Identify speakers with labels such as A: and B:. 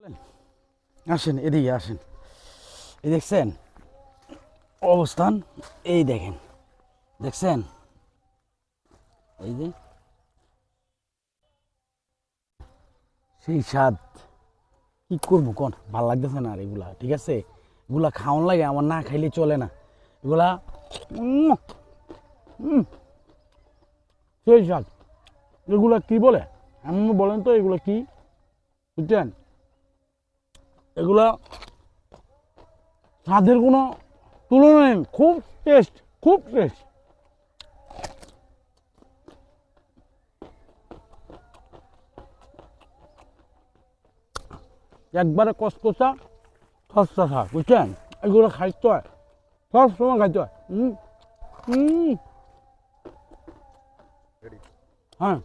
A: আসেন এদিকে আসেন, এই দেখছেন অবস্থান, এই দেখেন, দেখছেন এই যে সেই স্বাদ, কি করবো কোন ভাল লাগতেছে না আর এগুলা, ঠিক আছে এগুলা খাওয়ান লাগে, আমার না খাইলে চলে না এগুলা। উম, উম, সেই স্বাদ, এগুলা কি বলে এমন বলেন তো, এগুলা কি বুঝছেন, এগুলা স্বাদের কোনো তুলনা নেই, খুব টেস্ট, খুব টেস্ট। একবারে কসকসা সস্তা থাক, বুঝছেন এগুলো খাইতে হয়, সব সময় খাইতে হয়। হ্যাঁ।